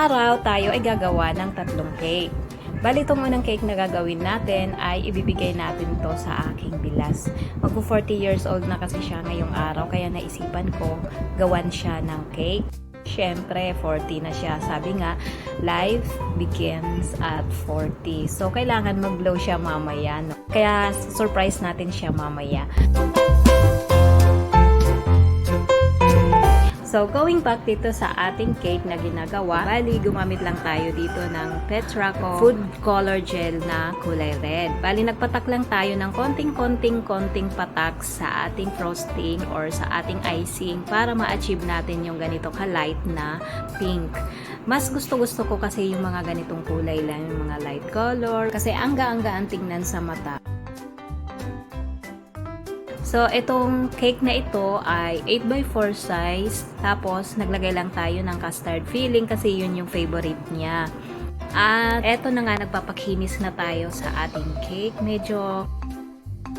araw tayo ay gagawa ng tatlong cake. Bali, itong unang cake na gagawin natin ay ibibigay natin to sa aking bilas. Magpo 40 years old na kasi siya ngayong araw, kaya naisipan ko gawan siya ng cake. Siyempre, 40 na siya. Sabi nga, life begins at 40. So, kailangan mag-blow siya mamaya. No? Kaya, surprise natin siya mamaya. So, going back dito sa ating cake na ginagawa, bali, gumamit lang tayo dito ng Petraco Food Color Gel na kulay red. Bali, nagpatak lang tayo ng konting patak sa ating frosting or sa ating icing para ma-achieve natin yung ganito ka-light na pink. Mas gusto ko kasi yung mga ganitong kulay lang, yung mga light color, kasi angga-angga ang tingnan sa mata. So, itong cake na ito ay 8x4 size. Tapos, naglagay lang tayo ng custard filling kasi yun yung favorite niya. At eto na nga, nagpapakinis na tayo sa ating cake. Medyo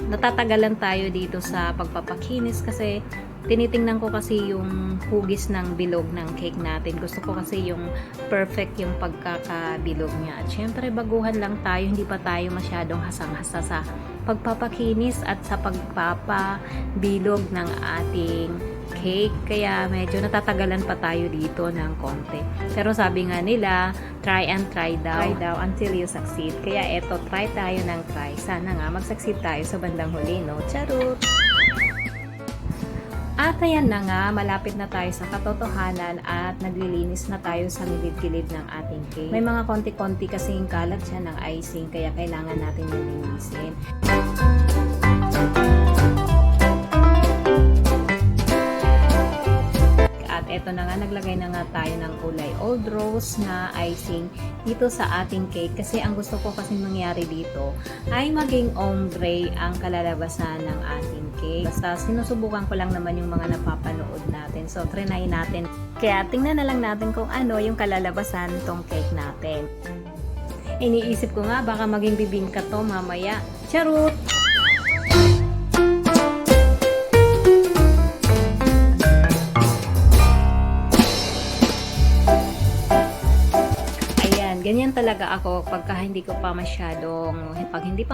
natatagalan tayo dito sa pagpapakinis kasi tinitingnan ko kasi yung hugis ng bilog ng cake natin. Gusto ko kasi yung perfect yung pagkakabilog niya. At syempre, baguhan lang tayo. Hindi pa tayo masyadong hasang-hasa sa pagpapakinis at sa pagpapabilog ng ating cake. Kaya medyo natatagalan pa tayo dito ng konti. Pero sabi nga nila, try and try daw. Try daw until you succeed. Kaya eto, try tayo ng try. Sana nga mag-succeed tayo sa bandang huli, no? Charot! At ayan na nga, malapit na tayo sa katotohanan at naglilinis na tayo sa gilid-gilid ng ating cake. May mga konti-konti kasing kalat siya ng icing, kaya kailangan natin yung linisin. At eto na nga, naglagay na nga tayo ng kulay old rose na icing dito sa ating cake kasi ang gusto ko kasi mangyari dito ay maging ombre ang kalalabasan ng ating cake. Basta sinusubukan ko lang naman yung mga napapanood natin. So, trinay natin. Kaya tingnan na lang natin kung ano yung kalalabasan tong cake natin. Iniisip ko nga baka maging bibingka to mamaya. Charot! Ganyan talaga ako pag hindi pa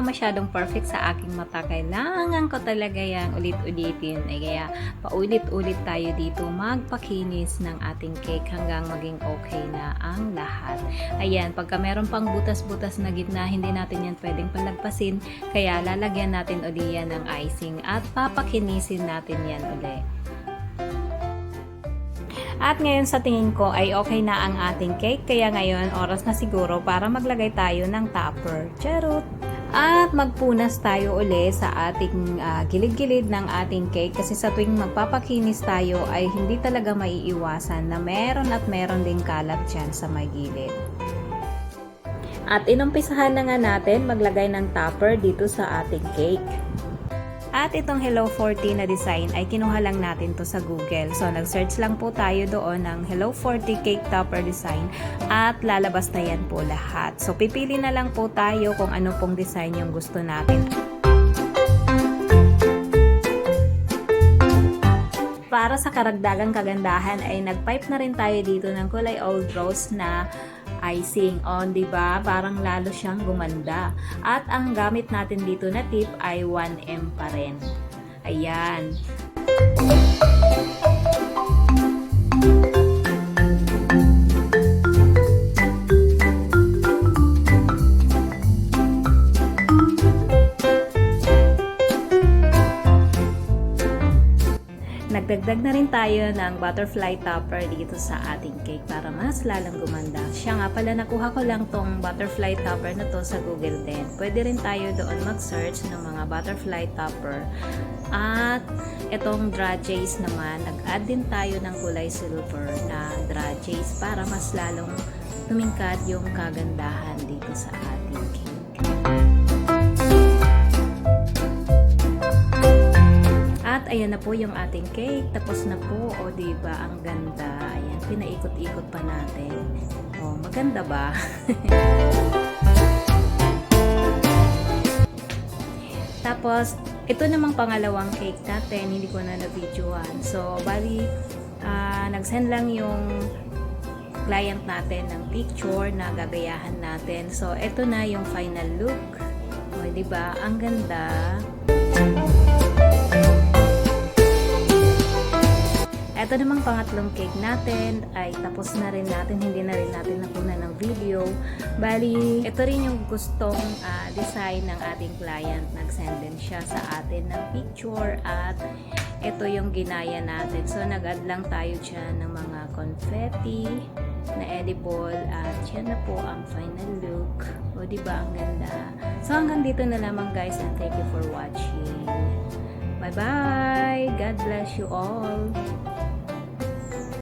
masyadong perfect sa aking mata, kailangan ko talaga yan ulit-ulitin. Kaya paulit-ulit tayo dito magpakinis ng ating cake hanggang maging okay na ang lahat. Ayan, pagka meron pang butas-butas na gitna, hindi natin yan pwedeng palagpasin. Kaya lalagyan natin uli yan ng icing at papakinisin natin yan uli. At ngayon sa tingin ko ay okay na ang ating cake, kaya ngayon oras na siguro para maglagay tayo ng topper. Charot! At magpunas tayo uli sa ating gilid-gilid ng ating cake kasi sa tuwing magpapakinis tayo ay hindi talaga maiiwasan na meron ding kalat dyan sa may gilid. At inumpisahan na nga natin maglagay ng topper dito sa ating cake. At itong Hello 40 na design ay kinuha lang natin to sa Google. So, nag-search lang po tayo doon ng Hello 40 cake topper design at lalabas na yan po lahat. So, pipili na lang po tayo kung ano pong design yung gusto natin. Para sa karagdagang kagandahan ay nag-pipe na rin tayo dito ng kulay old rose na icing on, di ba? Parang lalo siyang gumanda. At ang gamit natin dito na tip ay 1M pa rin. Ayan. Nagdagdag na rin tayo ng butterfly topper dito sa ating cake para mas lalong gumanda. Siya nga pala, nakuha ko lang tong butterfly topper na to sa Google din. Pwede rin tayo doon mag-search ng mga butterfly topper. At itong dragees naman, nag-add din tayo ng kulay silver na dragees para mas lalong tumingkad yung kagandahan dito sa ating cake. At ayan na po yung ating cake. Tapos na po. O, diba? Ang ganda. Ayan. Pinaikot-ikot pa natin. O, maganda ba? Tapos, ito namang pangalawang cake natin. Hindi ko na na-videoan. So, bali, nag-send lang yung client natin ng picture na gagayahan natin. So, ito na yung final look. O, diba? Ang ganda. Ito namang pangatlong cake natin ay tapos na rin natin, hindi na rin natin nakunan ng video. Bali, ito rin yung gustong design ng ating client. Nag-send din siya sa atin ng picture at ito yung ginaya natin. So, nag-add lang tayo dyan ng mga confetti na edible at yan na po ang final look. O, diba? Ang ganda. So, hanggang dito na lamang guys and thank you for watching. Bye-bye! God bless you all!